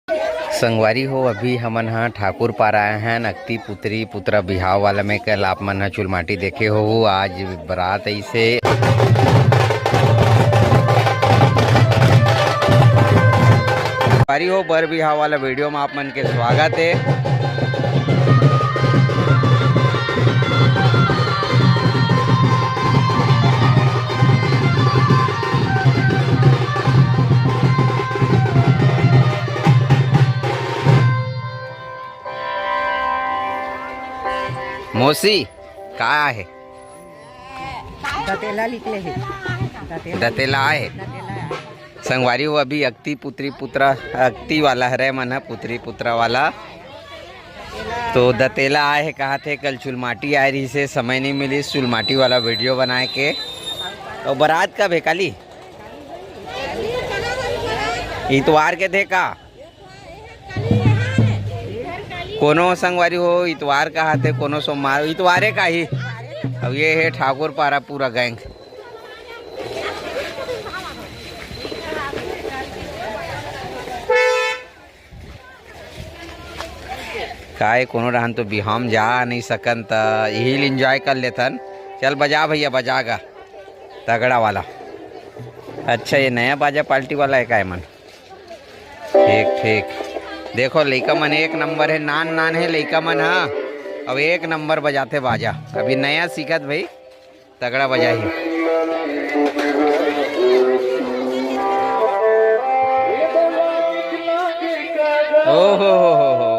संगवारी हो अभी हमन हा ठाकुर पार आए हैं नकती पुत्री पुत्रा बिहाव वाला में कल आप मन हा चुलमाटी देखे हो। आज बारात ऐसे संगवारी हो बर बिहाव वाला वीडियो में आप मन के स्वागत है। मौसी का है दतेला निकले है दतेला है संगवारी हो अभी अक्ति पुत्री पुत्रा अक्ति वाला है मन है पुत्री पुत्रा वाला तो दतेला आए है कहा थे कल चुलमाटी आए रही से समय नहीं मिली चुलमाटी वाला वीडियो बनाए के। तो बारात कब है काली इतवार के थे का कोनो संगवारी हो इतवार का हाथे कोनो सोमवार इतवारे का ही। अब ये है ठाकुर पारा पूरा गैंग काय कोनो रहन तो बिहाम जा नहीं सकन त यही एंजॉय कर लेथन। चल बजा भैया बजागा तगड़ा वाला। अच्छा ये नया बाजा पार्टी वाला है काय मन ठीक ठीक। देखो लइका मन एक नंबर है नान नान है लइका मन हाँ अब एक नंबर बजाते बाजा अभी नया सीखत भाई तगड़ा बजा ही। ओहो हो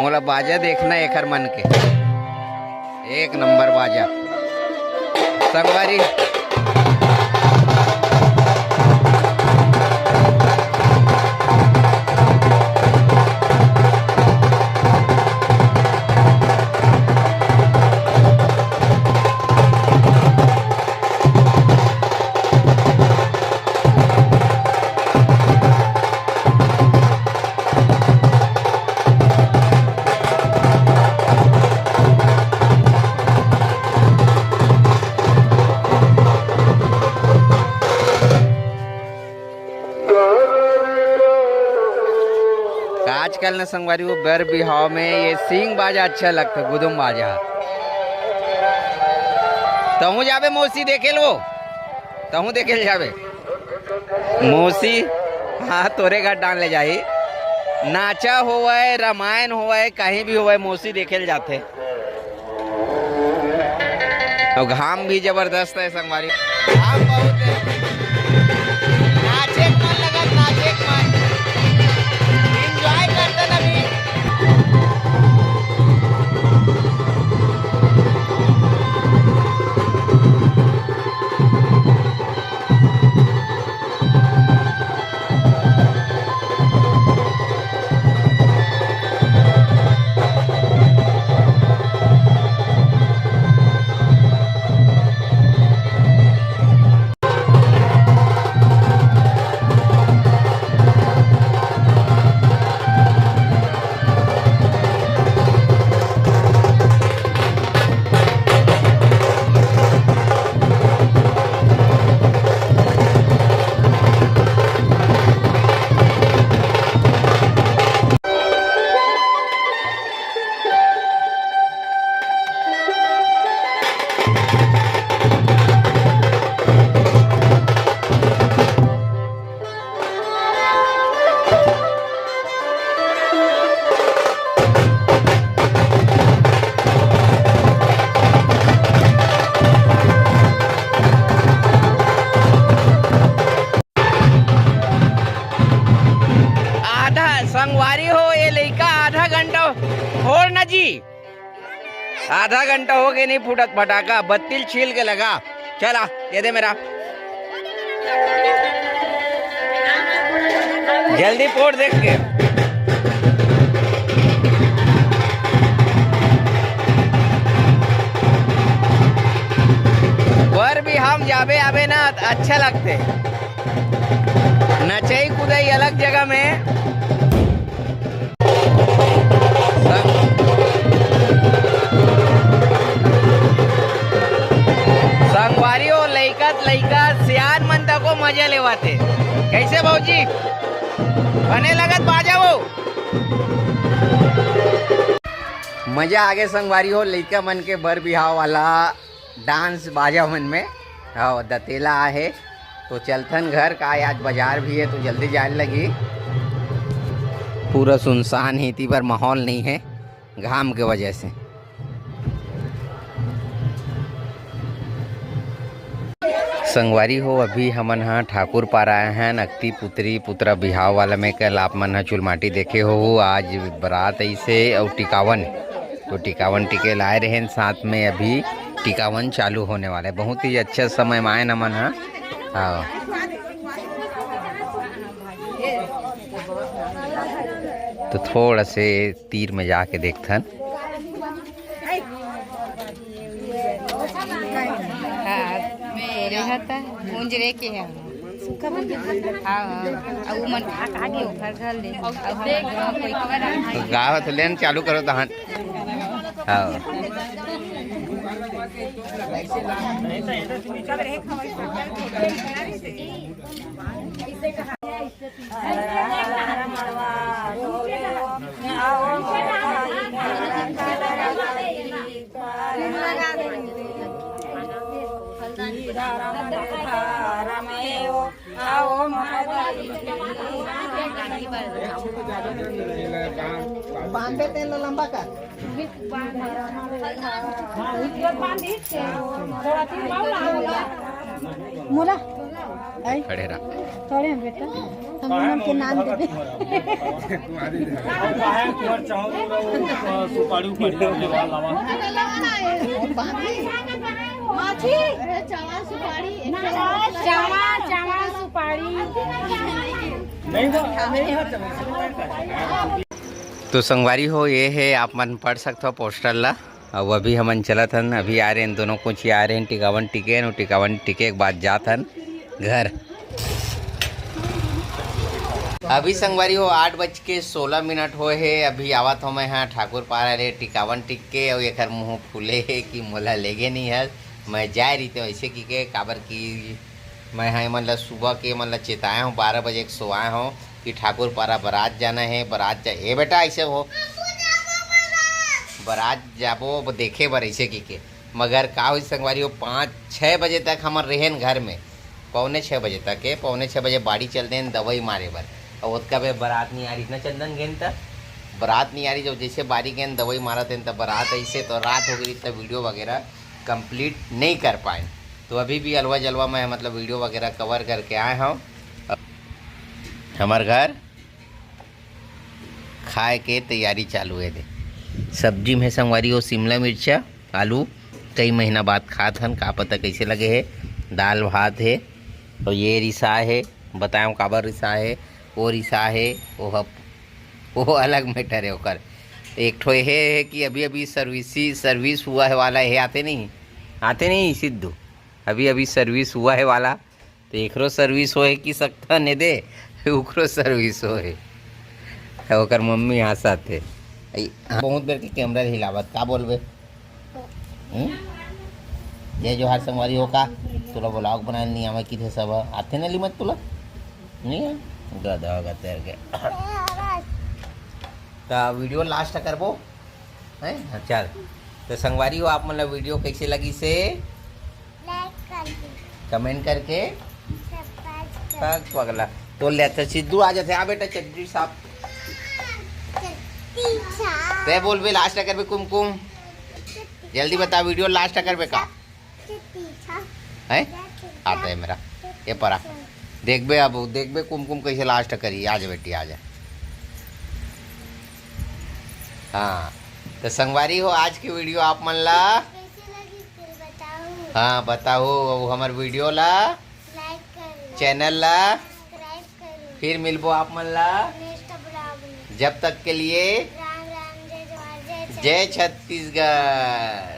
मोला बाजा देखना एकर मन के एक नंबर बाजा संगवारी। आजकल न संगवारी वो बर बिहाव में ये सिंग बाजा अच्छा लगता गुदुम बाजा तहु जाबे मौसी देखे लो तहु देखे जाबे मौसी हाँ तोरे घर डाल ले जाही नाचा होवे रामायण होवे कहीं भी होवे मौसी देखे जाते। तो घाम भी जबरदस्त है संगवारी घाम बहुत है नाचे मन लगा नाचे मन एंजॉय करते ना भी। संगवारी हो ये लड़का आधा घंटा हो न जी आधा घंटा हो गए नहीं फूटत पटाखा बत्तील छील के लगा। चला ये दे मेरा जल्दी फोड़ देख के बर भी हम जाबे आबे ना अच्छा लगते नचई कूदई अलग जगह में संगवारी हो लइका सियान मन तको मजा लेवाते। कैसे भाजी बने लगत बाजा वो मजा आगे संगवारी हो लइका मन के बर बिहाव वाला डांस बाजा मन में। हाँ दतेला है तो चलथन घर का आज बाजार भी है तो जल्दी जाने लगी। पूरा सुनसान है इतनी बार माहौल नहीं है घाम के वजह से। संगवारी हो अभी हमन हाँ ठाकुर पार आए हैं नकती पुत्री पुत्रा बिहाव वाला में। कल आप मन हाँ चुलमाटी देखे हो आज बारात ऐसे और टिकावन तो टिकावन टिके लाए रहे साथ में। अभी टिकावन चालू होने वाला है। बहुत ही अच्छा समय में आए न मन हाँ। हाँ तो थोड़ा से तीर में जाके देखथन। मुंजरे के है गावत लेन चालू करो तहन। हाँ बांधे तेल लंबा कर मोला खड़े रहा थोड़े बेटा हम के नाम दे माछी चावा सुपारी चावा सुपारी तो संगवारी हो ये है आप मन पढ़ सकते हो पोस्टर ला। अब अभी हमन चलत हन अभी आ रहे हैं दोनों कुछ आ रहे हैं टिकावन टिके और टिकावन टिके के बाद जात हन घर। अभी संगवारी हो 8:16 हो है। अभी आवत हो मैं हाँ ठाकुर पारा रे टिकावन टिक के और एक मुँह फूले है कि मोला लेगे नहीं है। मैं जाए रही थे वैसे की के काबर की मैं हाँ मतलब सुबह के मतलब चेताया हूँ 12 बजे सोया हूँ कि ठाकुर पारा बारात जाना है। बारात जा ए बेटा ऐसे हो बारात जाबो देखे बर ऐसे की के मगर का हुई संगवारी हो 5-6 बजे तक हमारे रहेन घर में। 5:45 बजे तक है 5:45 बजे बाड़ी चलते हैं दवाई मारे बर और उसका भी बारात नहीं आ रही इतना चंदन गेन तक बारात नहीं आ रही। जब जैसे बारी गेन दवाई मारा थे तब बारात ऐसे तो रात हो गई तब वीडियो वगैरह कंप्लीट नहीं कर पाए। तो अभी भी अलवा जलवा मैं मतलब वीडियो वगैरह कवर करके आए हूँ। हमारे घर खाए के तैयारी चालू है दे। सब्जी में संगवारी हो शिमला मिर्चा आलू कई महीना बाद खात हन का पता कैसे लगे है। दाल भात है और ये रिसा है बताऊँ काबर रिसा है वो रिसा है वो अलग मैटर है। ओकर एक ठो ये है कि अभी अभी सर्विस हुआ है वाला है आते नहीं सिद्धू अभी सर्विस हुआ है वाला तो एकरो सर्विस होए कि सकता ने दे उकरो सर्विस होए। ओकर मम्मी यहाँ साथ है बहुत देर के कैमरा हिलावत का बोलबे जय जोहार संगवारी हो का तुला ब्लॉग बनाए नहीं आवे कि थे सब आते ना लिमत तुला नहीं है गधा होगा तेर के तो वीडियो लास्ट करबो है। चल तो संगवारी हो आप मतलब वीडियो कैसे लगी से कमेंट करके पगला तो लेते सिद्धू आ जाते आ बेटा चड्डी साहब ते बोल बे लास्ट करबे कुमकुम जल्दी बता वीडियो लास्ट करबे का है आता है मेरा ये परा देखबे अब देखबे कुमकुम कैसे लास्ट करी। आ जा बेटी आ जा। हाँ तो संगवारी हो आज की वीडियो आप मन ला हाँ बताओ हमारे वीडियो ला चैनल ला फिर मिलबो आप मन ला। जब तक के लिए जय छत्तीसगढ़।